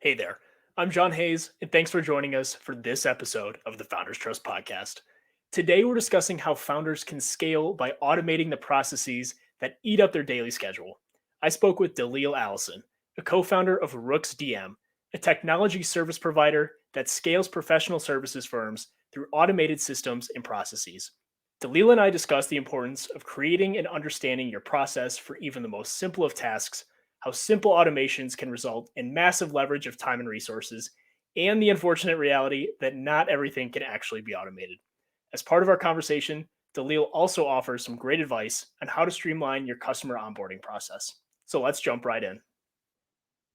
Hey there, I'm John Hayes, and thanks for joining us for this episode of the Founders Trust Podcast. Today, we're discussing how founders can scale by automating the processes that eat up their daily schedule. I spoke with Daleele Alison, a co founder of RooksDM, a technology service provider that scales professional services firms through automated systems and processes. Daleele and I discussed the importance of creating and understanding your process for even the most simple of tasks, how simple automations can result in massive leverage of time and resources, and the unfortunate reality that not everything can actually be automated. As part of our conversation, Daleele also offers some great advice on how to streamline your customer onboarding process. So let's jump right in.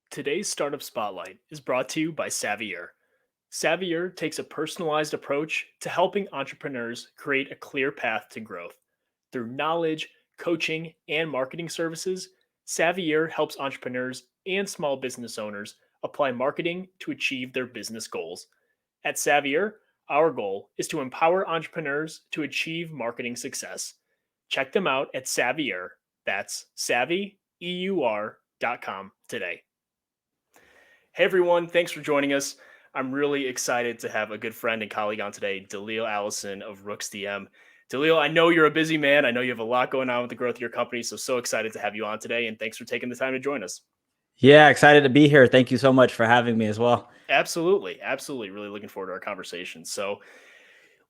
Today's Startup Spotlight is brought to you by Savier. Savier takes a personalized approach to helping entrepreneurs create a clear path to growth. Through knowledge, coaching, and marketing services, Savier helps entrepreneurs and small business owners apply marketing to achieve their business goals. At Savier, our goal is to empower entrepreneurs to achieve marketing success. Check them out at Savier, that's savvyeur.com today. Hey everyone, thanks for joining us. I'm really excited to have a good friend and colleague on today, Daleele Alison of RooksDM. Daleele, I know you're a busy man. I know you have a lot going on with the growth of your company, so excited to have you on today, and thanks for taking the time to join us. Yeah, excited to be here. Thank you so much for having me as well. Absolutely. Really looking forward to our conversation. So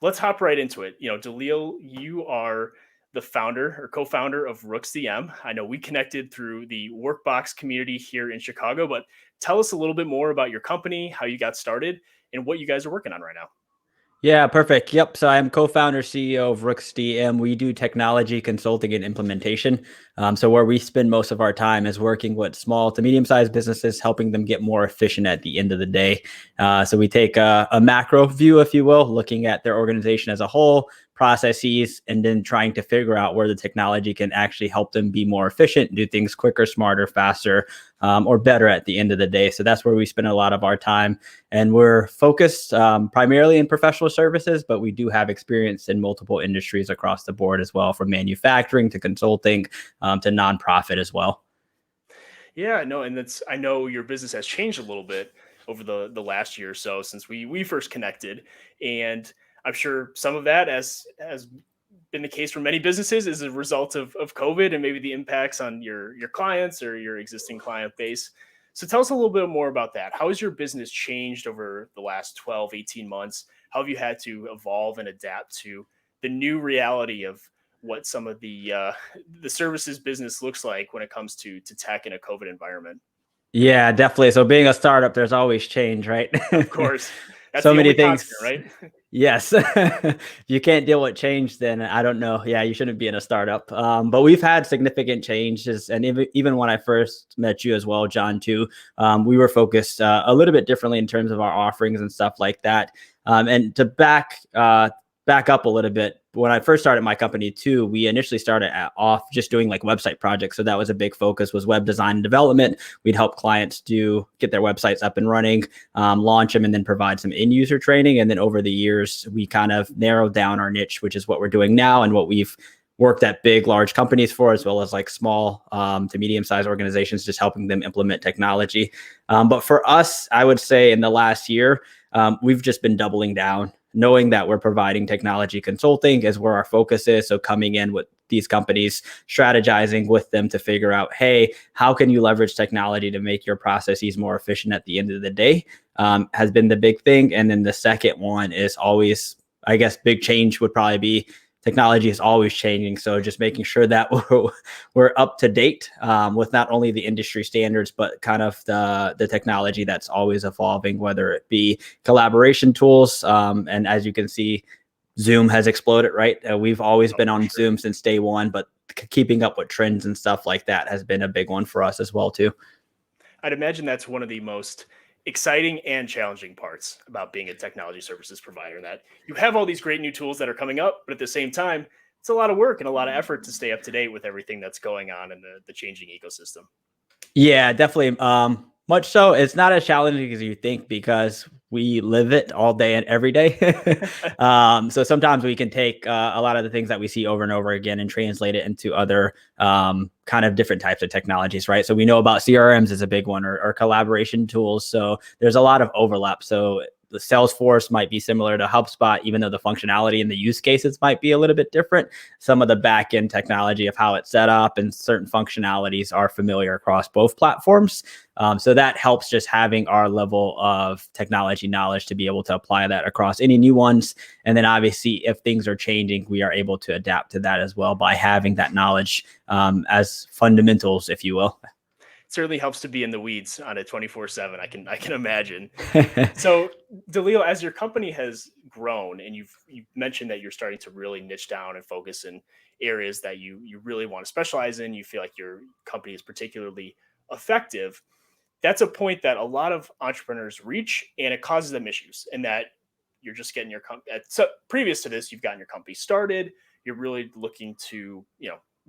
let's hop right into it. Daleele, you are the founder or co-founder of RooksDM. I know we connected through the Workbox community here in Chicago, but tell us a little bit more about your company, how you got started, and what you guys are working on right now. Yeah, perfect. Yep. So I'm co-founder, CEO of RooksDM. We do technology consulting and implementation. So where we spend most of our time is working with small to medium-sized businesses, helping them get more efficient at the end of the day. So we take a macro view, if you will, looking at their organization as a whole, processes, and then trying to figure out where the technology can actually help them be more efficient, do things quicker, smarter, faster, or better at the end of the day. So that's where we spend a lot of our time. And we're focused primarily in professional services, but we do have experience in multiple industries across the board as well, from manufacturing to consulting to nonprofit as well. Yeah, no, and I know your business has changed a little bit over the last year or so since we first connected, and I'm sure some of that has been the case for many businesses is a result of COVID and maybe the impacts on your clients or your existing client base. So tell us a little bit more about that. How has your business changed over the last 12, 18 months? How have you had to evolve and adapt to the new reality of what some of the services business looks like when it comes to tech in a COVID environment? Yeah, definitely. So being a startup, there's always change, right? Of course, that's So the many only constant, things. right? Yes. If you can't deal with change, then I don't know. Yeah, you shouldn't be in a startup. But we've had significant changes. And even when I first met you as well, John, too, we were focused a little bit differently in terms of our offerings and stuff like that. And to back up a little bit, when I first started my company too, we initially started off just doing like website projects. So that was a big focus, was web design and development. We'd help clients get their websites up and running, launch them, and then provide some end user training. And then over the years, we kind of narrowed down our niche, which is what we're doing now and what we've worked at big, large companies for, as well as like small to medium-sized organizations, just helping them implement technology. But for us, I would say in the last year, we've just been doubling down, knowing that we're providing technology consulting is where our focus is. So coming in with these companies, strategizing with them to figure out, hey, how can you leverage technology to make your processes more efficient at the end of the day, has been the big thing. And then the second one is always, I guess, big change would probably be technology is always changing. So just making sure that we're up to date with not only the industry standards, but kind of the technology that's always evolving, whether it be collaboration tools. And as you can see, Zoom has exploded, right? We've always been on Zoom since day one, but keeping up with trends and stuff like that has been a big one for us as well, too. I'd imagine that's one of the most exciting and challenging parts about being a technology services provider, that you have all these great new tools that are coming up, but at the same time, it's a lot of work and a lot of effort to stay up to date with everything that's going on in the changing ecosystem. Yeah, definitely. Much so. It's not as challenging as you think because we live it all day and every day. So sometimes we can take a lot of the things that we see over and over again and translate it into other kind kind of different types of technologies, right? So we know about CRMs is a big one, or collaboration tools. So there's a lot of overlap. So the Salesforce might be similar to HubSpot, even though the functionality and the use cases might be a little bit different. Some of the back end technology of how it's set up and certain functionalities are familiar across both platforms. So that helps just having our level of technology knowledge to be able to apply that across any new ones. And then obviously, if things are changing, we are able to adapt to that as well by having that knowledge as fundamentals, if you will. Certainly helps to be in the weeds on a 24/7. I can imagine. So, Daleele, as your company has grown and you've mentioned that you're starting to really niche down and focus in areas that you really want to specialize in, you feel like your company is particularly effective. That's a point that a lot of entrepreneurs reach, and it causes them issues. And that you're just getting your company. So previous to this, you've gotten your company started. You're really looking to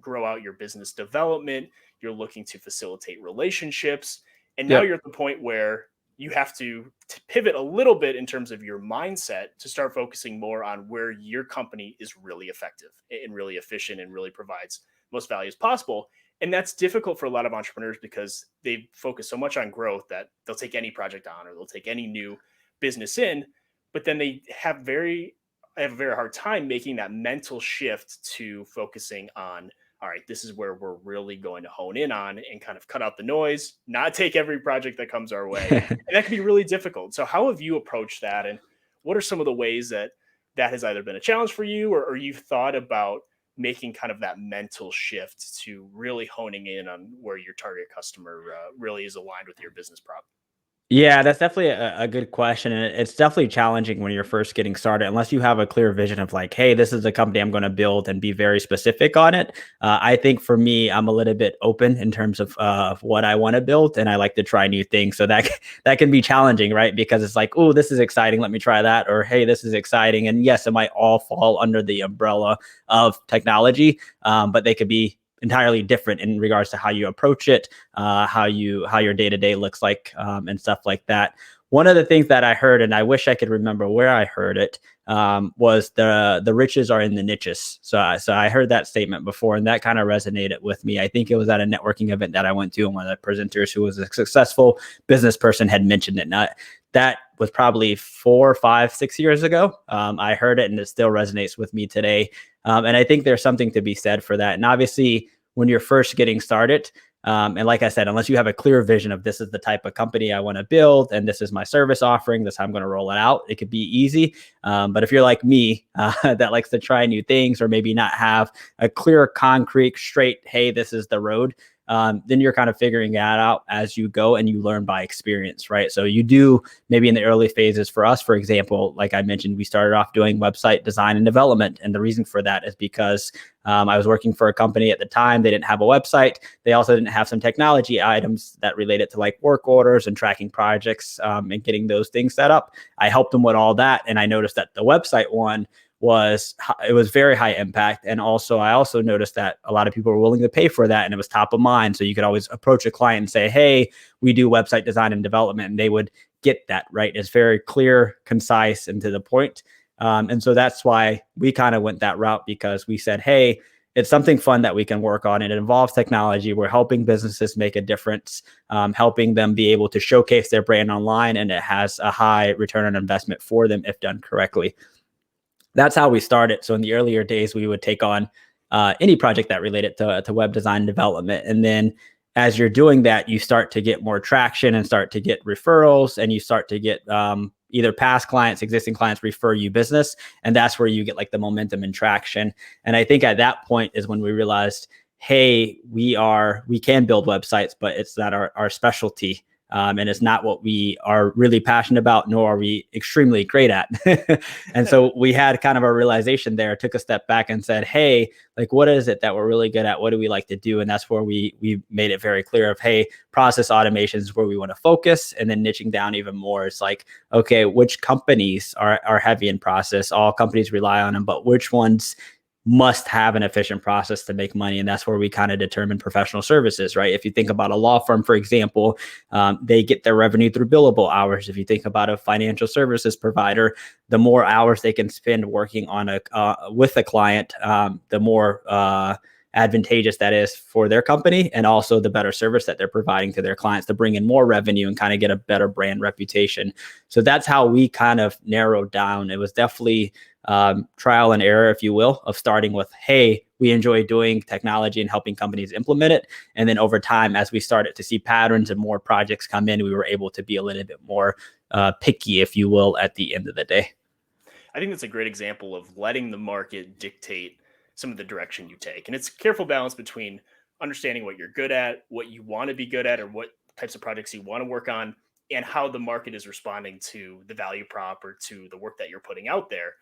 grow out your business development. You're looking to facilitate relationships, and now Yep. you're at the point where you have to pivot a little bit in terms of your mindset to start focusing more on where your company is really effective and really efficient and really provides most value as possible. And that's difficult for a lot of entrepreneurs because they focus so much on growth that they'll take any project on or they'll take any new business in, but then they have a very hard time making that mental shift to focusing on, all right, this is where we're really going to hone in on and kind of cut out the noise, not take every project that comes our way. And that can be really difficult. So how have you approached that? And what are some of the ways that has either been a challenge for you, or you've thought about making kind of that mental shift to really honing in on where your target customer really is aligned with your business problem? Yeah, that's definitely a good question. And it's definitely challenging when you're first getting started, unless you have a clear vision of like, hey, this is the company I'm going to build and be very specific on it. I think for me, I'm a little bit open in terms of what I want to build, and I like to try new things. So that can be challenging, right? Because it's like, oh, this is exciting. Let me try that. Or, hey, this is exciting. And yes, it might all fall under the umbrella of technology, but they could be entirely different in regards to how you approach it, how your day to day looks like, and stuff like that. One of the things that I heard, and I wish I could remember where I heard it, was the riches are in the niches. So I heard that statement before, and that kind of resonated with me. I think it was at a networking event that I went to, and one of the presenters who was a successful business person had mentioned it. And that was probably 4, 5, 6 years ago. I heard it, and it still resonates with me today. And I think there's something to be said for that. And obviously, when you're first getting started, and like I said, unless you have a clear vision of this is the type of company I want to build, and this is my service offering, this is how I'm going to roll it out, it could be easy. But if you're like me, that likes to try new things, or maybe not have a clear, concrete, straight, hey, this is the road, then you're kind of figuring that out as you go, and you learn by experience, right? So you do, maybe in the early phases for us, for example, like I mentioned, we started off doing website design and development. And the reason for that is because I was working for a company at the time. They didn't have a website. They also didn't have some technology items that related to like work orders and tracking projects, and getting those things set up. I helped them with all that. And I noticed that the website one was very high impact. And also, I also noticed that a lot of people were willing to pay for that, and it was top of mind. So you could always approach a client and say, hey, we do website design and development, and they would get that, right? It's very clear, concise, and to the point. And so that's why we kind of went that route, because we said, hey, it's something fun that we can work on. It involves technology. We're helping businesses make a difference, helping them be able to showcase their brand online, and it has a high return on investment for them if done correctly. That's how we started. So in the earlier days, we would take on any project that related to web design development. And then as you're doing that, you start to get more traction and start to get referrals, and you start to get either past clients, existing clients refer you business. And that's where you get like the momentum and traction. And I think at that point is when we realized, hey, we can build websites, but it's not our specialty. And it's not what we are really passionate about, nor are we extremely great at. And so we had kind of a realization there, took a step back and said, hey, like, what is it that we're really good at? What do we like to do? And that's where we made it very clear of, hey, process automation is where we want to focus. And then niching down even more, it's like, okay, which companies are heavy in process? All companies rely on them, but which ones must have an efficient process to make money? And that's where we kind of determine professional services, right? If you think about a law firm, for example, they get their revenue through billable hours. If you think about a financial services provider, the more hours they can spend working on with a client, the more advantageous that is for their company, and also the better service that they're providing to their clients to bring in more revenue and kind of get a better brand reputation. So that's how we kind of narrowed down. It was definitely trial and error, if you will, of starting with, hey, we enjoy doing technology and helping companies implement it. And then over time, as we started to see patterns and more projects come in, we were able to be a little bit more picky, if you will, at the end of the day. I think that's a great example of letting the market dictate some of the direction you take. And it's a careful balance between understanding what you're good at, what you want to be good at, or what types of projects you want to work on, and how the market is responding to the value prop or to the work that you're putting out there.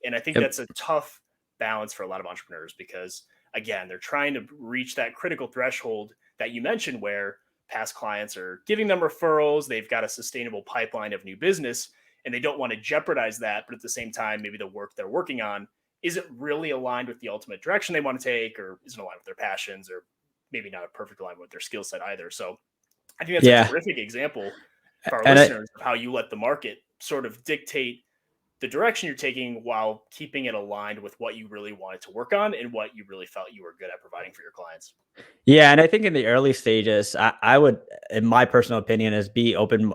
And I think Yep. that's a tough balance for a lot of entrepreneurs because, again, they're trying to reach that critical threshold that you mentioned where past clients are giving them referrals, they've got a sustainable pipeline of new business, and they don't want to jeopardize that. But at the same time, maybe the work they're working on isn't really aligned with the ultimate direction they want to take, or isn't aligned with their passions, or maybe not a perfect alignment with their skill set either. So I think that's a Yeah. terrific example for our And listeners of how you let the market sort of dictate the direction you're taking while keeping it aligned with what you really wanted to work on and what you really felt you were good at providing for your clients. Yeah, and I think in the early stages, I would, in my personal opinion, is be open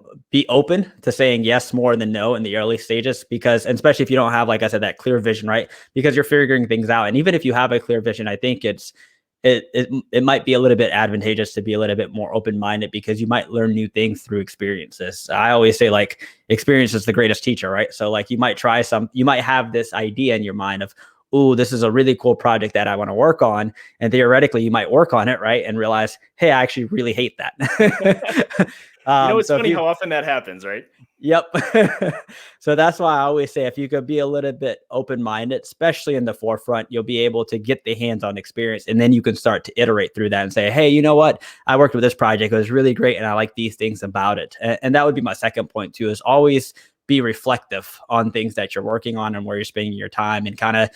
to saying yes more than no in the early stages, because, and especially if you don't have, like I said, that clear vision, right? Because you're figuring things out, and even if you have a clear vision, I think it might be a little bit advantageous to be a little bit more open-minded, because you might learn new things through experiences. I always say, like, experience is the greatest teacher, right? So like you might have this idea in your mind of, oh, this is a really cool project that I want to work on. And theoretically, you might work on it, right? And realize, hey, I actually really hate that. It's funny how often that happens, right? Yep. So that's why I always say, if you could be a little bit open-minded, especially in the forefront, you'll be able to get the hands-on experience. And then you can start to iterate through that and say, hey, you know what? I worked with this project. It was really great. And I like these things about it. And that would be my second point too, is always be reflective on things that you're working on and where you're spending your time, and kind of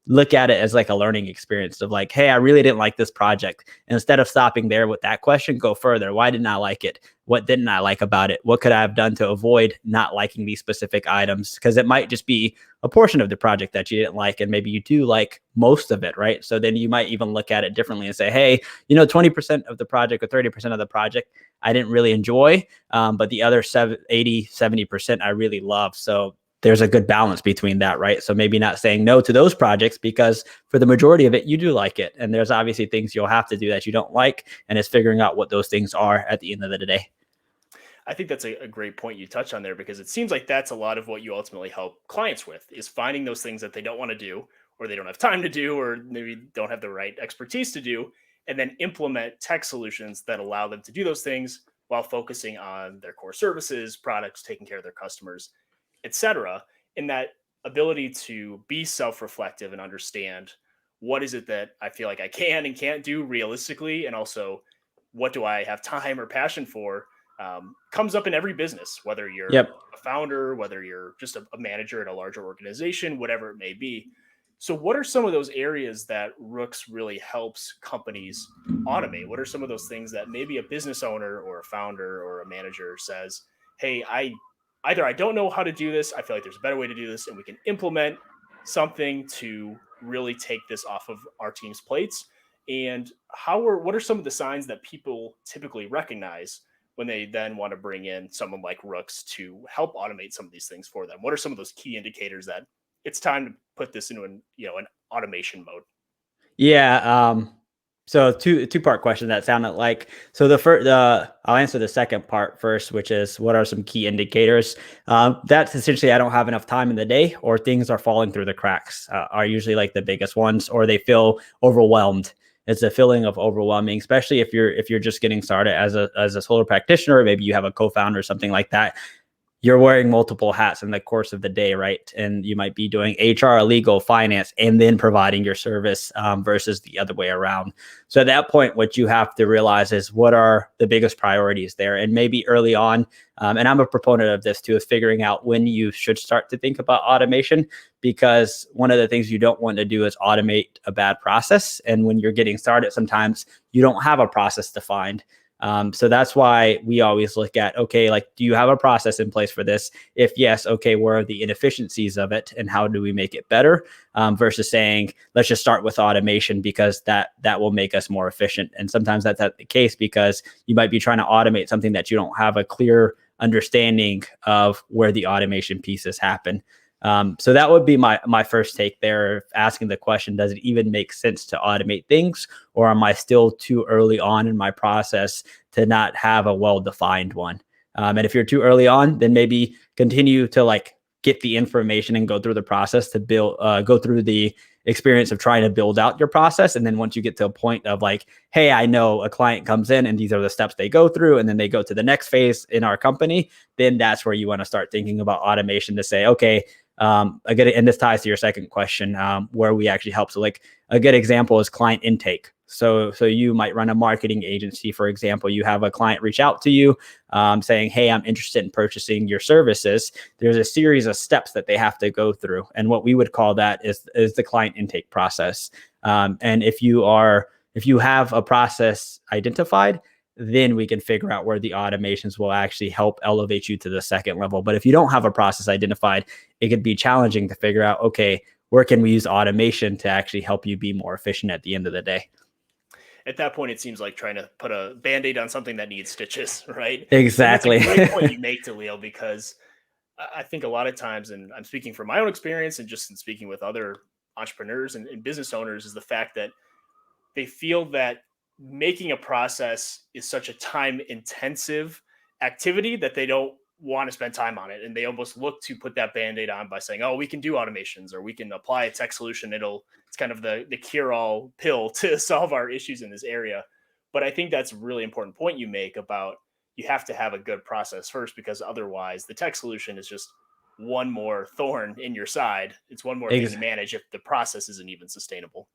look at it as like a learning experience of like, hey, I really didn't like this project. And instead of stopping there with that question, go further. Why didn't I like it? What didn't I like about it? What could I have done to avoid not liking these specific items? Because it might just be a portion of the project that you didn't like, and maybe you do like most of it, right? So then you might even look at it differently and say, hey, 20% of the project or 30% of the project I didn't really enjoy, but the other 70% I really love. So there's a good balance between that, right? So maybe not saying no to those projects, because for the majority of it, you do like it. And there's obviously things you'll have to do that you don't like, and it's figuring out what those things are at the end of the day. I think that's a great point you touch on there, because it seems like that's a lot of what you ultimately help clients with, is finding those things that they don't want to do, or they don't have time to do, or maybe don't have the right expertise to do, and then implement tech solutions that allow them to do those things while focusing on their core services, products, taking care of their customers, etc. In that ability to be self-reflective and understand what is it that I feel like I can and can't do realistically, and also what do I have time or passion for, comes up in every business, whether you're Yep. a founder, whether you're just a manager in a larger organization, whatever it may be. So what are some of those areas that Rooks really helps companies automate? What are some of those things that maybe a business owner or a founder or a manager says, hey, either I don't know how to do this, I feel like there's a better way to do this, and we can implement something to really take this off of our team's plates? And what are some of the signs that people typically recognize when they then want to bring in someone like Rooks to help automate some of these things for them? What are some of those key indicators that it's time to put this into an automation mode? Yeah. So two-part question that sounded like. So I'll answer the second part first, which is, what are some key indicators? That's essentially, I don't have enough time in the day, or things are falling through the cracks, are usually like the biggest ones, or they feel overwhelmed. It's a feeling of overwhelming, especially if you're just getting started as a solo practitioner, or maybe you have a co-founder or something like that. You're wearing multiple hats in the course of the day, right? And you might be doing HR, legal, finance, and then providing your service, versus the other way around. So at that point, what you have to realize is, what are the biggest priorities there? And maybe early on, and I'm a proponent of this too, is figuring out when you should start to think about automation, because one of the things you don't want to do is automate a bad process. And when you're getting started, sometimes you don't have a process defined. So that's why we always look at, okay, like, do you have a process in place for this? If yes, okay, where are the inefficiencies of it and how do we make it better? Versus saying, let's just start with automation because that will make us more efficient. And sometimes that's not the case because you might be trying to automate something that you don't have a clear understanding of where the automation pieces happen. So that would be my first take there, asking the question, does it even make sense to automate things, or am I still too early on in my process to not have a well-defined one? And if you're too early on, then maybe continue to like get the information and go through the process to go through the experience of trying to build out your process. And then once you get to a point of like, hey, I know a client comes in and these are the steps they go through, and then they go to the next phase in our company, then that's where you want to start thinking about automation to say, okay, and this ties to your second question, where we actually help. So like a good example is client intake. So you might run a marketing agency, for example. You have a client reach out to you saying, hey, I'm interested in purchasing your services. There's a series of steps that they have to go through. And what we would call that is the client intake process. And if you have a process identified, then we can figure out where the automations will actually help elevate you to the second level. But if you don't have a process identified, it could be challenging to figure out, okay, where can we use automation to actually help you be more efficient at the end of the day? At that point, it seems like trying to put a Band-Aid on something that needs stitches, right? Exactly. And that's a great point you make, Daleele, because I think a lot of times, and I'm speaking from my own experience and just in speaking with other entrepreneurs and business owners, is the fact that they feel that making a process is such a time intensive activity that they don't want to spend time on it. And they almost look to put that Band-Aid on by saying, oh, we can do automations or we can apply a tech solution. It's kind of the cure all pill to solve our issues in this area. But I think that's a really important point you make about you have to have a good process first, because otherwise the tech solution is just one more thorn in your side. It's one more thing to manage if the process isn't even sustainable.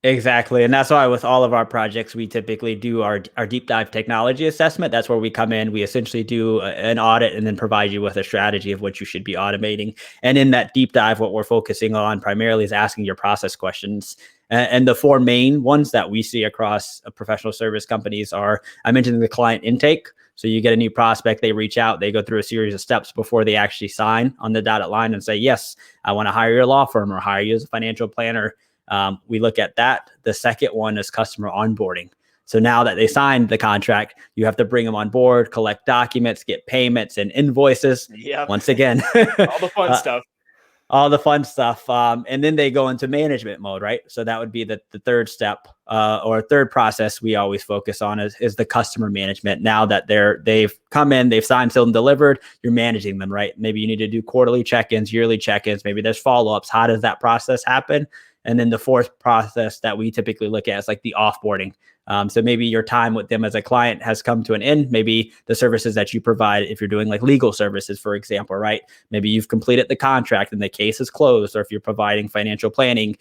Exactly. And that's why with all of our projects, we typically do our deep dive technology assessment. That's where we come in. We essentially do an audit and then provide you with a strategy of what you should be automating. And in that deep dive, what we're focusing on primarily is asking your process questions. And the four main ones that we see across professional service companies are, I mentioned the client intake. So you get a new prospect, they reach out, they go through a series of steps before they actually sign on the dotted line and say, yes, I want to hire your law firm or hire you as a financial planner. We look at that. The second one is customer onboarding. So now that they signed the contract, you have to bring them on board, collect documents, get payments and invoices. Yep. Once again, all the fun stuff. All the fun stuff. And then they go into management mode, right? So that would be the third step or third process we always focus on is the customer management. Now that they've come in, they've signed, sealed, and delivered, you're managing them, right? Maybe you need to do quarterly check-ins, yearly check-ins. Maybe there's follow-ups. How does that process happen? And then the fourth process that we typically look at is like the offboarding. So maybe your time with them as a client has come to an end. Maybe the services that you provide, if you're doing like legal services, for example, right? Maybe you've completed the contract and the case is closed. Or if you're providing financial planning,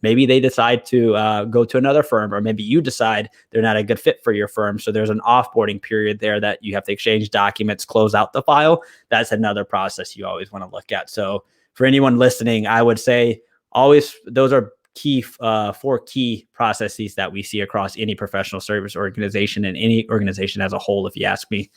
maybe they decide to go to another firm, or maybe you decide they're not a good fit for your firm. So there's an offboarding period there that you have to exchange documents, close out the file. That's another process you always want to look at. So for anyone listening, I would say, always, those are four key processes that we see across any professional service organization and any organization as a whole, if you ask me.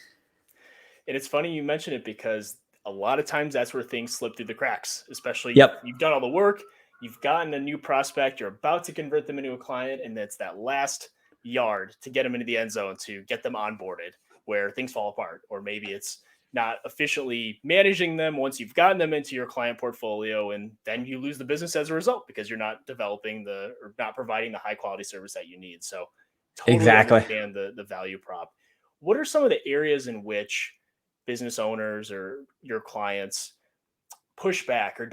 And it's funny you mention it because a lot of times that's where things slip through the cracks, especially you've done all the work, you've gotten a new prospect, you're about to convert them into a client, and it's that last yard to get them into the end zone to get them onboarded where things fall apart. Or maybe it's not efficiently managing them once you've gotten them into your client portfolio, and then you lose the business as a result because you're not developing or not providing the high quality service that you need. So totally understand the value prop. What are some of the areas in which business owners or your clients push back, or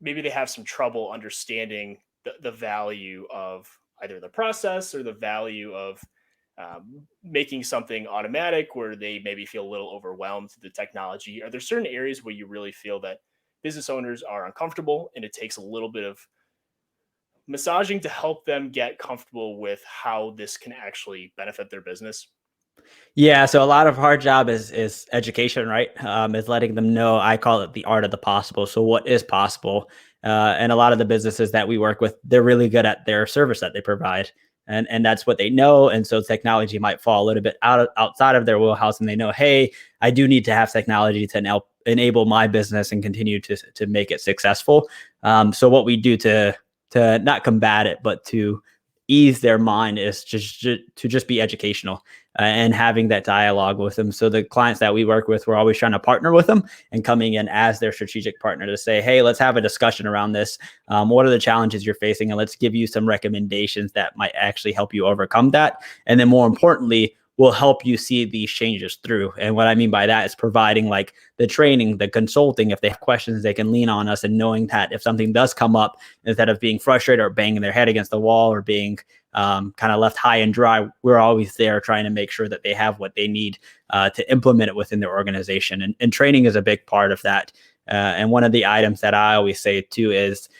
maybe they have some trouble understanding the value of either the process or the value of making something automatic, where they maybe feel a little overwhelmed with the technology? Are there certain areas where you really feel that business owners are uncomfortable and it takes a little bit of massaging to help them get comfortable with how this can actually benefit their business? Yeah, so a lot of our job is education, right? Is letting them know. I call it the art of the possible. So what is possible? And a lot of the businesses that we work with, they're really good at their service that they provide. and that's what they know. And so technology might fall a little bit outside of their wheelhouse, and they know, hey, I do need to have technology to enable my business and continue to make it successful. So what we do to not combat it, but to ease their mind is just be educational and having that dialogue with them. So the clients that we work with, we're always trying to partner with them and coming in as their strategic partner to say, hey, let's have a discussion around this. What are the challenges you're facing? And let's give you some recommendations that might actually help you overcome that. And then more importantly, will help you see these changes through. And what I mean by that is providing like the training, the consulting. If they have questions, they can lean on us, and knowing that if something does come up, instead of being frustrated or banging their head against the wall or being kind of left high and dry, we're always there trying to make sure that they have what they need to implement it within their organization. And training is a big part of that. And one of the items that I always say too is,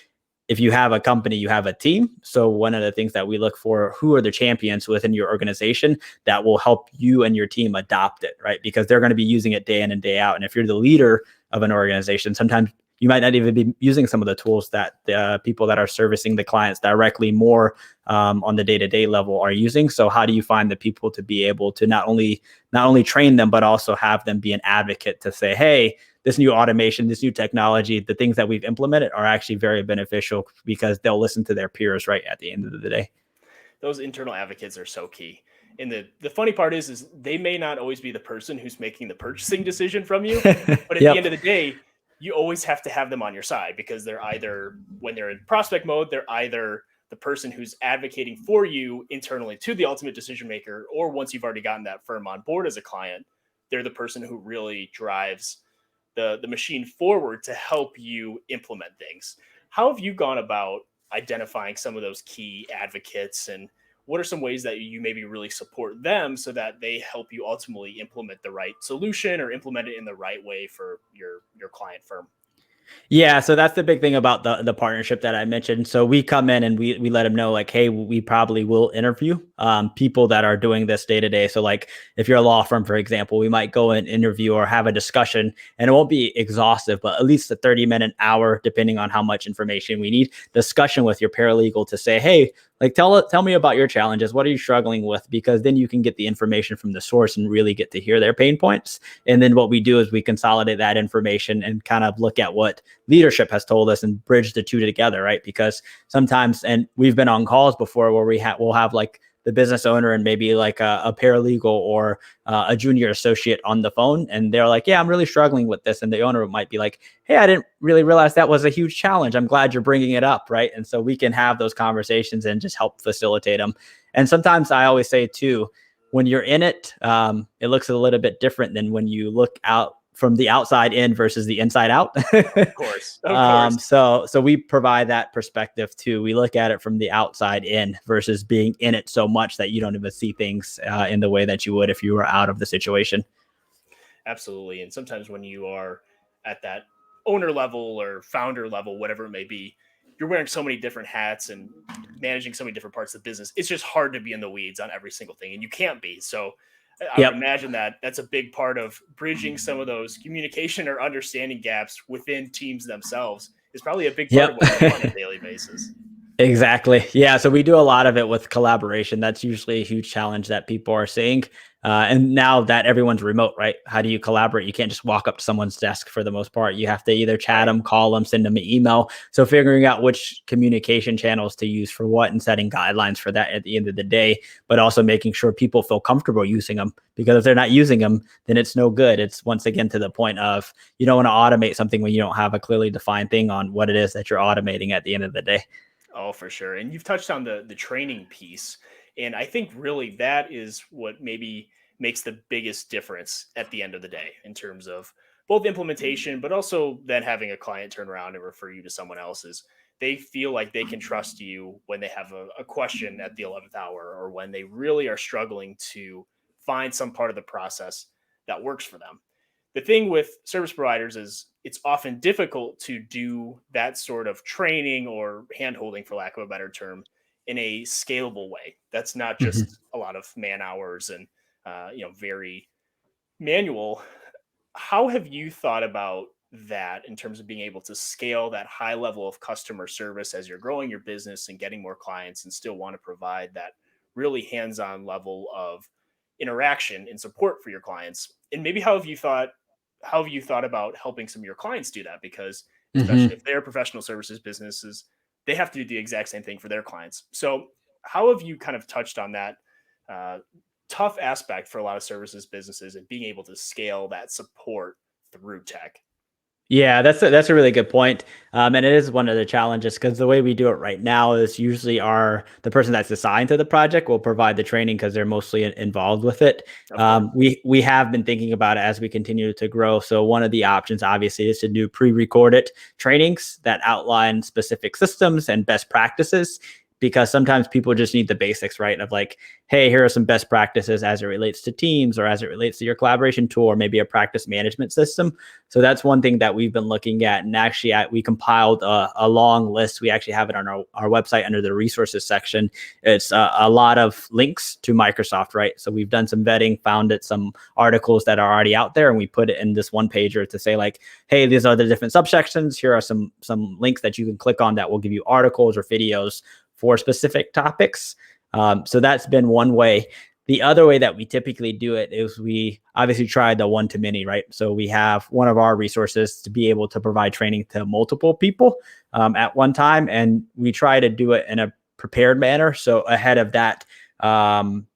if you have a company, you have a team. So one of the things that we look for, who are the champions within your organization that will help you and your team adopt it, right? Because they're going to be using it day in and day out. And if you're the leader of an organization, sometimes you might not even be using some of the tools that the people that are servicing the clients directly more on the day-to-day level are using. So how do you find the people to be able to not only train them, but also have them be an advocate to say, hey, this new automation, this new technology, the things that we've implemented are actually very beneficial, because they'll listen to their peers right at the end of the day. Those internal advocates are so key. And the funny part is they may not always be the person who's making the purchasing decision from you, but at the end of the day, you always have to have them on your side, because they're either, when they're in prospect mode, they're either the person who's advocating for you internally to the ultimate decision maker, or once you've already gotten that firm on board as a client, they're the person who really drives the machine forward to help you implement things. How have you gone about identifying some of those key advocates, and what are some ways that you maybe really support them so that they help you ultimately implement the right solution or implement it in the right way for your client firm? Yeah, so that's the big thing about the partnership that I mentioned. So we come in and we let them know, like, hey, we probably will interview people that are doing this day to day. So like if you're a law firm, for example, we might go and interview or have a discussion, and it won't be exhaustive, but at least a 30-minute hour, depending on how much information we need, discussion with your paralegal to say, hey, like tell me about your challenges. What are you struggling with? Because then you can get the information from the source and really get to hear their pain points. And then what we do is we consolidate that information and kind of look at what leadership has told us and bridge the two together, right? Because sometimes, and we've been on calls before where we'll have like the business owner and maybe like a paralegal or a junior associate on the phone, and they're like, yeah, I'm really struggling with this. And the owner might be like, hey, I didn't really realize that was a huge challenge. I'm glad you're bringing it up, right? And so we can have those conversations and just help facilitate them. And sometimes I always say too, when you're in it, it looks a little bit different than when you look out from the outside in versus the inside out. Of course. So we provide that perspective too. We look at it from the outside in versus being in it so much that you don't even see things in the way that you would if you were out of the situation. Absolutely. And sometimes when you are at that owner level or founder level, whatever it may be, you're wearing so many different hats and managing so many different parts of the business. It's just hard to be in the weeds on every single thing, and you can't be. So I would Yep. imagine that that's a big part of bridging some of those communication or understanding gaps within teams themselves is probably a big part of what you do on a Yep. daily basis. Exactly. Yeah. So we do a lot of it with collaboration. That's usually a huge challenge that people are seeing. And now that everyone's remote, right? How do you collaborate? You can't just walk up to someone's desk for the most part. You have to either chat Right. them, call them, send them an email. So figuring out which communication channels to use for what and setting guidelines for that at the end of the day, but also making sure people feel comfortable using them, because if they're not using them, then it's no good. It's once again to the point of, you don't want to automate something when you don't have a clearly defined thing on what it is that you're automating at the end of the day. Oh, for sure. And you've touched on the training piece. And I think really that is what maybe makes the biggest difference at the end of the day in terms of both implementation, but also then having a client turn around and refer you to someone else's. They feel like they can trust you when they have a question at the 11th hour, or when they really are struggling to find some part of the process that works for them. The thing with service providers is it's often difficult to do that sort of training or handholding, for lack of a better term, in a scalable way. That's not Mhm. just a lot of man hours and very manual. How have you thought about that in terms of being able to scale that high level of customer service as you're growing your business and getting more clients, and still want to provide that really hands-on level of interaction and support for your clients. And maybe how have you thought about helping some of your clients do that? Because especially if they're professional services businesses, they have to do the exact same thing for their clients. So how have you kind of touched on that uh, tough aspect for a lot of services businesses and being able to scale that support through tech? Yeah, that's a really good point. And it is one of the challenges because the way we do it right now is usually the person that's assigned to the project will provide the training because they're mostly involved with it. Of course. We have been thinking about it as we continue to grow. So one of the options, obviously, is to do pre-recorded trainings that outline specific systems and best practices. Because sometimes people just need the basics, right? Of like, hey, here are some best practices as it relates to teams or as it relates to your collaboration tool or maybe a practice management system. So that's one thing that we've been looking at. And actually, we compiled a long list. We actually have it on our website under the resources section. It's a lot of links to Microsoft, right? So we've done some vetting, found some articles that are already out there, and we put it in this one pager to say like, hey, these are the different subsections. Here are some links that you can click on that will give you articles or videos for specific topics. So that's been one way. The other way that we typically do it is we obviously try the one-to-many, right? So we have one of our resources to be able to provide training to multiple people at one time. And we try to do it in a prepared manner. So ahead of that kind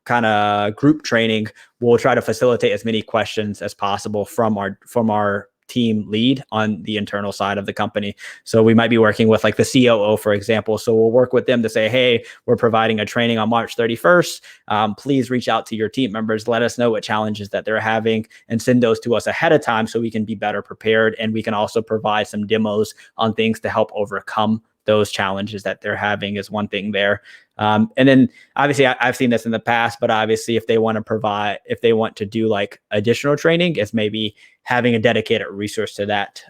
of group training, we'll try to facilitate as many questions as possible from our team lead on the internal side of the company. So we might be working with like the COO, for example. So we'll work with them to say, hey, we're providing a training on March 31st. Please reach out to your team members. Let us know what challenges that they're having and send those to us ahead of time so we can be better prepared. And we can also provide some demos on things to help overcome those challenges that they're having is one thing there. And then obviously I've seen this in the past, but obviously if they want to do like additional training, it's maybe having a dedicated resource to that.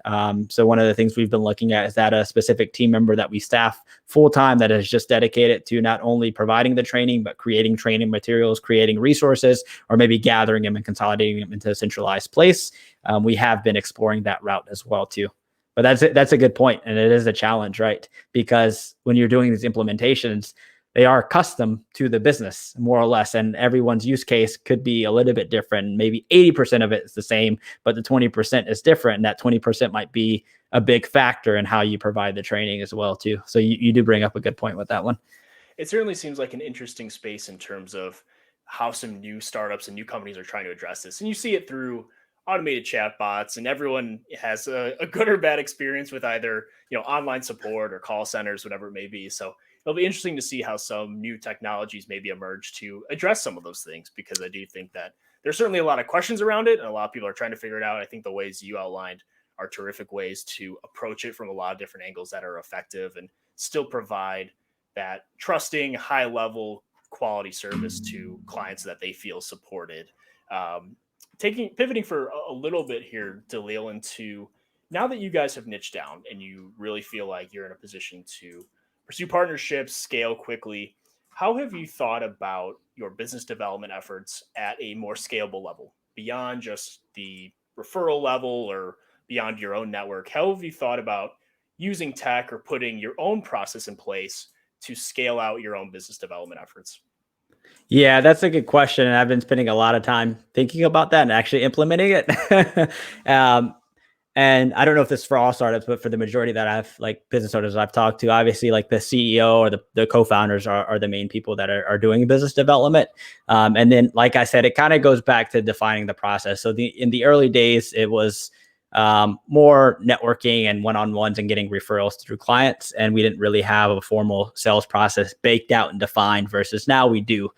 So one of the things we've been looking at is that a specific team member that we staff full-time that is just dedicated to not only providing the training, but creating training materials, creating resources, or maybe gathering them and consolidating them into a centralized place. We have been exploring that route as well too. But that's a good point. And it is a challenge, right? Because when you're doing these implementations, they are custom to the business more or less. And everyone's use case could be a little bit different. Maybe 80% of it is the same, but the 20% is different. And that 20% might be a big factor in how you provide the training as well too. So you do bring up a good point with that one. It certainly seems like an interesting space in terms of how some new startups and new companies are trying to address this. And you see it through automated chatbots, and everyone has a good or bad experience with either, online support or call centers, whatever it may be. So it'll be interesting to see how some new technologies maybe emerge to address some of those things, because I do think that there's certainly a lot of questions around it and a lot of people are trying to figure it out. I think the ways you outlined are terrific ways to approach it from a lot of different angles that are effective and still provide that trusting, high level quality service to clients that they feel supported. Pivoting for a little bit here, Daleele, into now that you guys have niched down and you really feel like you're in a position to pursue partnerships, scale quickly, how have you thought about your business development efforts at a more scalable level beyond just the referral level or beyond your own network? How have you thought about using tech or putting your own process in place to scale out your own business development efforts? Yeah, that's a good question. And I've been spending a lot of time thinking about that and actually implementing it. And I don't know if this is for all startups, but for the majority that I've like business owners I've talked to, obviously like the CEO or the co-founders are the main people that are doing business development. And then, like I said, it kind of goes back to defining the process. So in the early days, it was more networking and one-on-ones and getting referrals through clients. And we didn't really have a formal sales process baked out and defined versus now we do.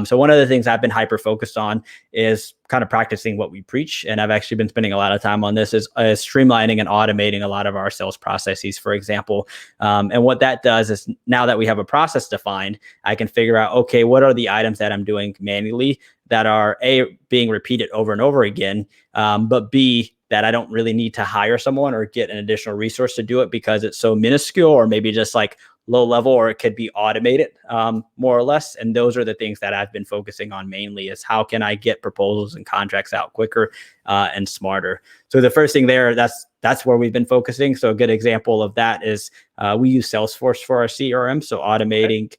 So one of the things I've been hyper focused on is kind of practicing what we preach. And I've actually been spending a lot of time on this is streamlining and automating a lot of our sales processes, for example. And what that does is now that we have a process defined, I can figure out, okay, what are the items that I'm doing manually that are A, being repeated over and over again, but B, that I don't really need to hire someone or get an additional resource to do it because it's so minuscule or maybe just like low level, or it could be automated more or less. And those are the things that I've been focusing on mainly is how can I get proposals and contracts out quicker and smarter. So the first thing there, that's where we've been focusing. So a good example of that is we use Salesforce for our CRM. So automating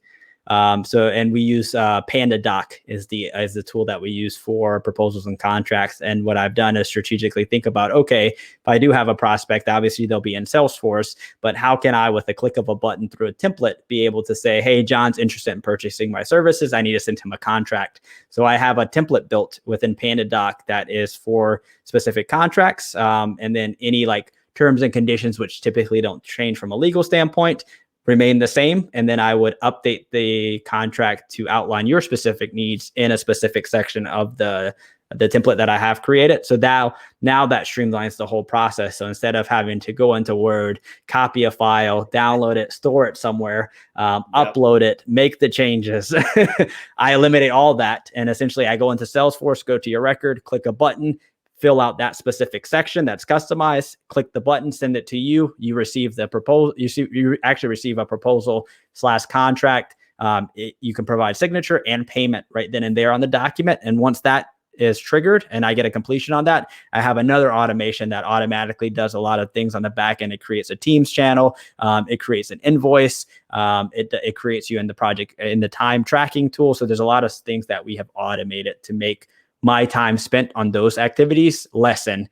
And we use PandaDoc is the tool that we use for proposals and contracts. And what I've done is strategically think about, okay, if I do have a prospect, obviously they'll be in Salesforce, but how can I, with a click of a button through a template, be able to say, hey, John's interested in purchasing my services. I need to send him a contract. So I have a template built within PandaDoc that is for specific contracts. And then any like terms and conditions, which typically don't change from a legal standpoint, remain the same. And then I would update the contract to outline your specific needs in a specific section of the template that I have created. So now that streamlines the whole process. So instead of having to go into Word, copy a file, download it, store it somewhere, upload it, make the changes, I eliminate all that. And essentially I go into Salesforce, go to your record, click a button, fill out that specific section that's customized, click the button, send it to you. You receive the proposal. You actually receive a proposal / contract. You can provide signature and payment right then and there on the document. And once that is triggered and I get a completion on that, I have another automation that automatically does a lot of things on the back end. It creates a Teams channel. It creates an invoice. It creates you in the project in the time tracking tool. So there's a lot of things that we have automated to make my time spent on those activities lessen,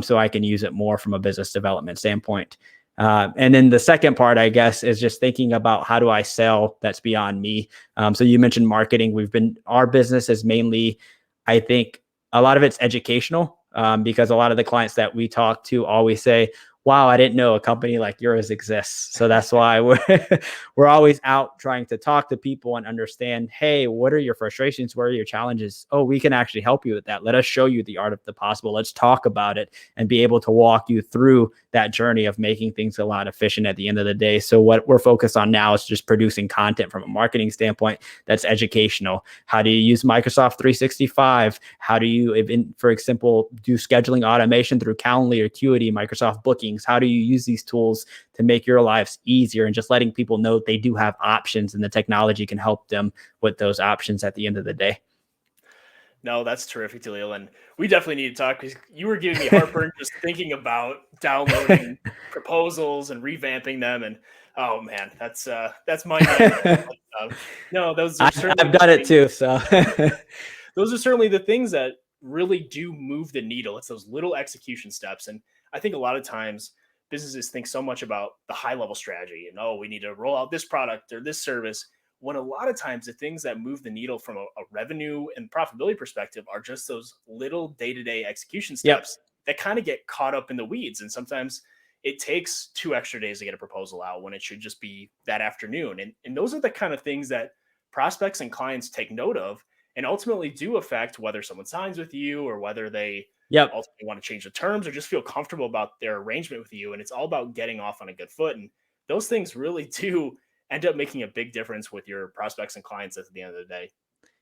so I can use it more from a business development standpoint. And then the second part, I guess, is just thinking about how do I sell that's beyond me. So you mentioned marketing. Our business is mainly, I think a lot of it's educational, because a lot of the clients that we talk to always say, wow, I didn't know a company like yours exists. So that's why we're always out trying to talk to people and understand, hey, what are your frustrations? What are your challenges? Oh, we can actually help you with that. Let us show you the art of the possible. Let's talk about it and be able to walk you through that journey of making things a lot efficient at the end of the day. So what we're focused on now is just producing content from a marketing standpoint that's educational. How do you use Microsoft 365? How do you, for example, do scheduling automation through Calendly or Acuity, Microsoft Bookings? How do you use these tools to make your lives easier, and just letting people know they do have options and the technology can help them with those options at the end of the day. No, that's terrific, Daleele. And we definitely need to talk because you were giving me heartburn just thinking about downloading proposals and revamping them. And oh man, that's my nightmare. No, those are certainly I've done it too. So those are certainly the things that really do move the needle. It's those little execution steps. And I think a lot of times businesses think so much about the high level strategy and, oh, we need to roll out this product or this service. When a lot of times the things that move the needle from a revenue and profitability perspective are just those little day-to-day execution steps that kind of get caught up in the weeds. And sometimes it takes 2 extra days to get a proposal out when it should just be that afternoon. And those are the kind of things that prospects and clients take note of and ultimately do affect whether someone signs with you or whether they ultimately want to change the terms or just feel comfortable about their arrangement with you. And it's all about getting off on a good foot. And those things really do end up making a big difference with your prospects and clients at the end of the day.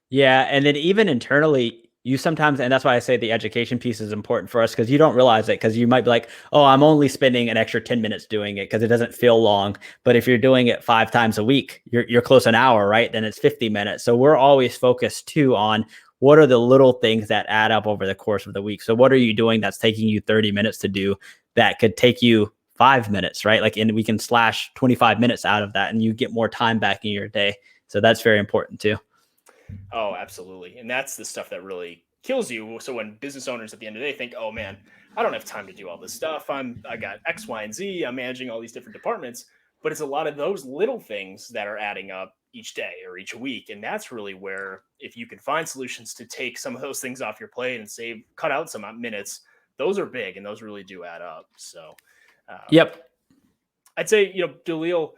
Yeah. And then even internally, you sometimes, and that's why I say the education piece is important for us, because you don't realize it, because you might be like, oh, I'm only spending an extra 10 minutes doing it because it doesn't feel long. But if you're doing it 5 times a week, you're close an hour, right? Then it's 50 minutes. So we're always focused too on what are the little things that add up over the course of the week. So what are you doing that's taking you 30 minutes to do that could take you 5 minutes, right? Like, and we can slash 25 minutes out of that and you get more time back in your day. So that's very important too. Oh, absolutely. And that's the stuff that really kills you. So when business owners at the end of the day think, oh man, I don't have time to do all this stuff. I got X, Y, and Z. I'm managing all these different departments, but it's a lot of those little things that are adding up each day or each week. And that's really where, if you can find solutions to take some of those things off your plate and cut out some minutes, those are big and those really do add up. So, I'd say, Daleele,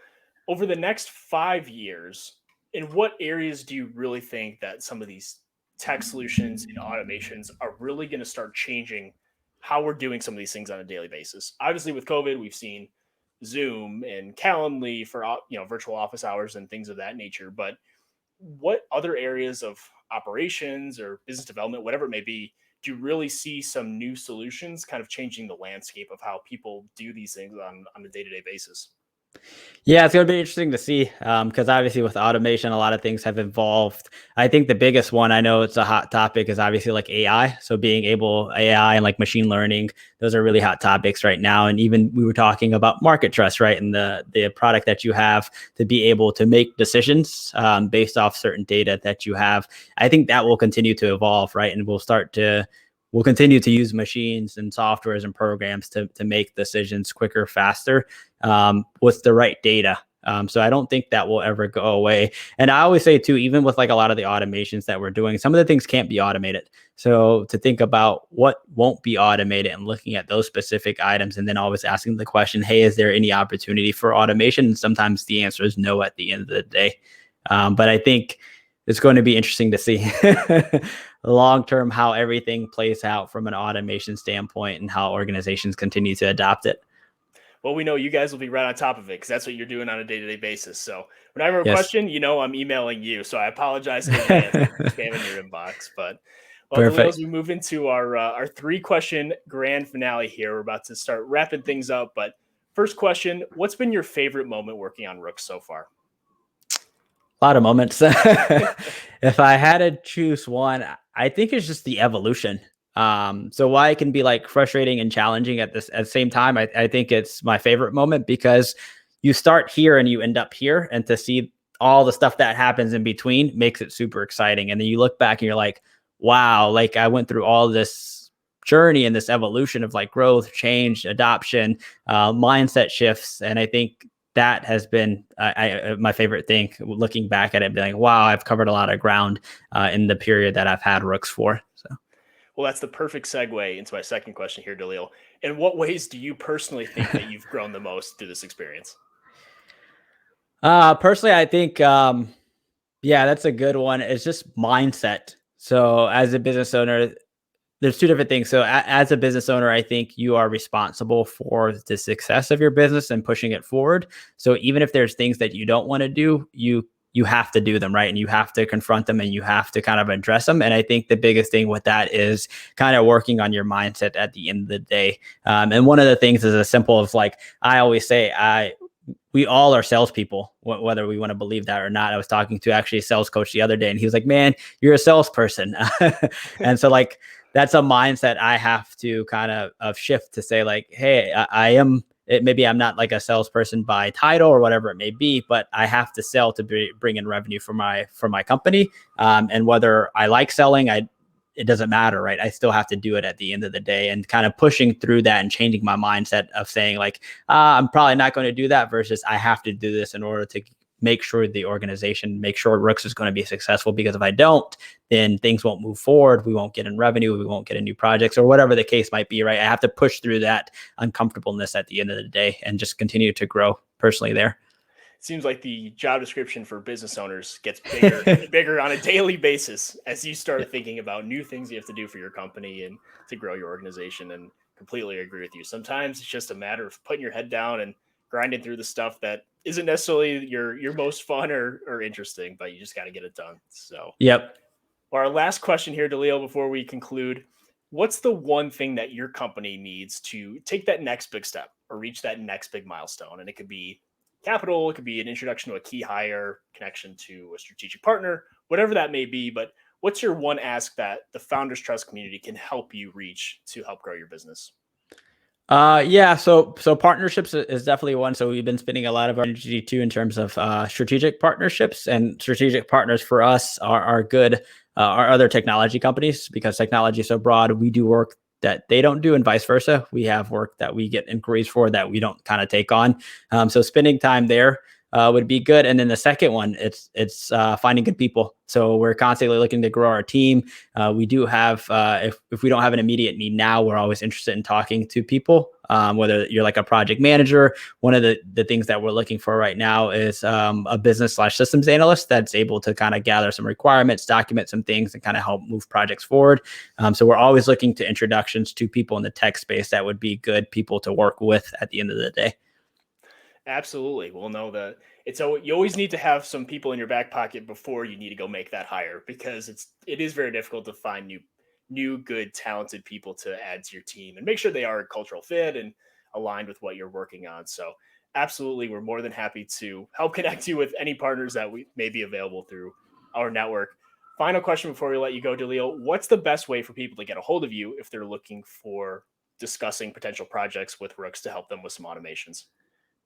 over the next 5 years, in what areas do you really think that some of these tech solutions and automations are really going to start changing how we're doing some of these things on a daily basis? Obviously, with COVID, we've seen Zoom and Calendly for virtual office hours and things of that nature. But what other areas of operations or business development, whatever it may be, do you really see some new solutions kind of changing the landscape of how people do these things on a day-to-day basis? Yeah, it's going to be interesting to see because obviously with automation, a lot of things have evolved. I think the biggest one, I know it's a hot topic, is obviously like AI. So being able AI and like machine learning, those are really hot topics right now. And even we were talking about market trust, right? And the product that you have to be able to make decisions based off certain data that you have. I think that will continue to evolve, right? And we'll continue to use machines and softwares and programs to make decisions quicker, faster, with the right data. So I don't think that will ever go away. And I always say too, even with like a lot of the automations that we're doing, some of the things can't be automated. So to think about what won't be automated and looking at those specific items, and then always asking the question, hey, is there any opportunity for automation? And sometimes the answer is no at the end of the day. But I think it's going to be interesting to see long term how everything plays out from an automation standpoint and how organizations continue to adopt it. Well, we know you guys will be right on top of it because that's what you're doing on a day-to-day basis. So when I have a Yes. question, I'm emailing you. So I apologize in advance if I'm spamming your inbox. But well, Daleele, as Perfect. we move into our 3-question grand finale here, we're about to start wrapping things up. But first question: what's been your favorite moment working on Rooks so far? A lot of moments. If I had to choose one, I think it's just the evolution. So why it can be like frustrating and challenging at the same time, I think it's my favorite moment because you start here and you end up here, and to see all the stuff that happens in between makes it super exciting. And then you look back and you're like, wow, like I went through all this journey and this evolution of like growth, change, adoption, mindset shifts, and I think that has been my favorite thing. Looking back at it, being like, wow, I've covered a lot of ground in the period that I've had Rooks for. So, Well, that's the perfect segue into my second question here, Daleele. In what ways do you personally think that you've grown the most through this experience? personally, I think, yeah, that's a good one. It's just mindset. So, as a business owner, there's two different things. So, as a business owner, I think you are responsible for the success of your business and pushing it forward. So, even if there's things that you don't want to do, you have to do them, right? And you have to confront them and you have to kind of address them. And I think the biggest thing with that is kind of working on your mindset at the end of the day. And one of the things is as simple as like I always say, we all are salespeople, whether we want to believe that or not. I was talking to actually a sales coach the other day, and he was like, "Man, you're a salesperson," and so like that's a mindset I have to kind of shift to say like, "Hey, I am." Maybe I'm not like a salesperson by title or whatever it may be, but I have to sell to bring in revenue for my company. And whether I like selling, it doesn't matter, right? I still have to do it at the end of the day, and kind of pushing through that and changing my mindset of saying like, I'm probably not going to do that versus I have to do this in order to make sure the organization, make sure Rooks is going to be successful. Because if I don't, then things won't move forward. We won't get in revenue. We won't get in new projects or whatever the case might be, right? I have to push through that uncomfortableness at the end of the day and just continue to grow personally there. It seems like the job description for business owners gets bigger and bigger on a daily basis as you Yeah. start thinking about new things you have to do for your company and to grow your organization. And completely agree with you. Sometimes it's just a matter of putting your head down and grinding through the stuff that isn't necessarily your most fun or interesting, but you just got to get it done. So, Yep. well, our last question here, Daleele, before we conclude: what's the one thing that your company needs to take that next big step or reach that next big milestone? And it could be capital, it could be an introduction to a key hire, connection to a strategic partner, whatever that may be. But what's your one ask that the Founders Trust community can help you reach to help grow your business? Yeah, so partnerships is definitely one. So we've been spending a lot of our energy too in terms of strategic partnerships, and strategic partners for us are good, are other technology companies, because technology is so broad. We do work that they don't do and vice versa. We have work that we get inquiries for that we don't kind of take on. So spending time there would be good. And then the second one, it's finding good people. So we're constantly looking to grow our team. We do have, if we don't have an immediate need now, we're always interested in talking to people. Whether you're like a project manager, one of the things that we're looking for right now is a business/systems analyst that's able to kind of gather some requirements, document some things, and kind of help move projects forward. So we're always looking to introductions to people in the tech space that would be good people to work with at the end of the day. Absolutely. Well, no, it's so you always need to have some people in your back pocket before you need to go make that hire, because it is very difficult to find new good talented people to add to your team and make sure they are a cultural fit and aligned with what you're working on. So absolutely, we're more than happy to help connect you with any partners that we may be available through our network. Final question before we let you go, Daleele. What's the best way for people to get a hold of you if they're looking for discussing potential projects with Rooks to help them with some automations?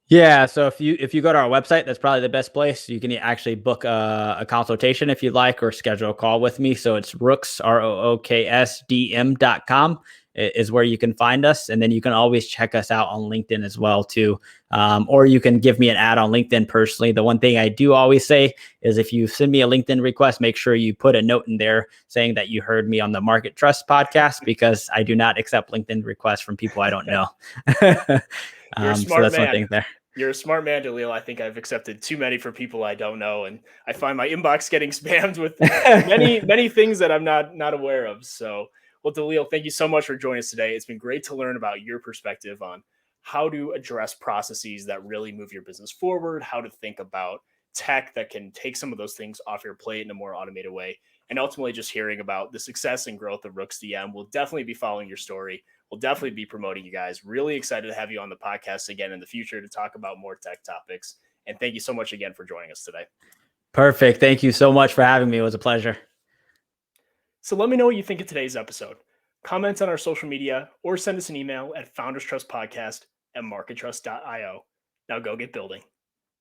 Yeah, so if you go to our website, that's probably the best place. You can actually book a consultation if you'd like, or schedule a call with me. So it's Rooks, RooksDM.com is where you can find us. And then you can always check us out on LinkedIn as well too. Or you can give me an ad on LinkedIn personally. The one thing I do always say is if you send me a LinkedIn request, make sure you put a note in there saying that you heard me on the Market Trust podcast, because I do not accept LinkedIn requests from people I don't know. You're a So smart that's one man. thing there. You're a smart man, Daleele. I think I've accepted too many for people I don't know, and I find my inbox getting spammed with many things that I'm not aware of. So, well, Daleele, thank you so much for joining us today. It's been great to learn about your perspective on how to address processes that really move your business forward, how to think about tech that can take some of those things off your plate in a more automated way, and ultimately just hearing about the success and growth of RooksDM. We'll definitely be following your story. We'll definitely be promoting you guys. Really excited to have you on the podcast again in the future to talk about more tech topics. And thank you so much again for joining us today. Perfect. Thank you so much for having me. It was a pleasure. So let me know what you think of today's episode. Comment on our social media or send us an email at founderstrustpodcast@markettrust.io. Now go get building.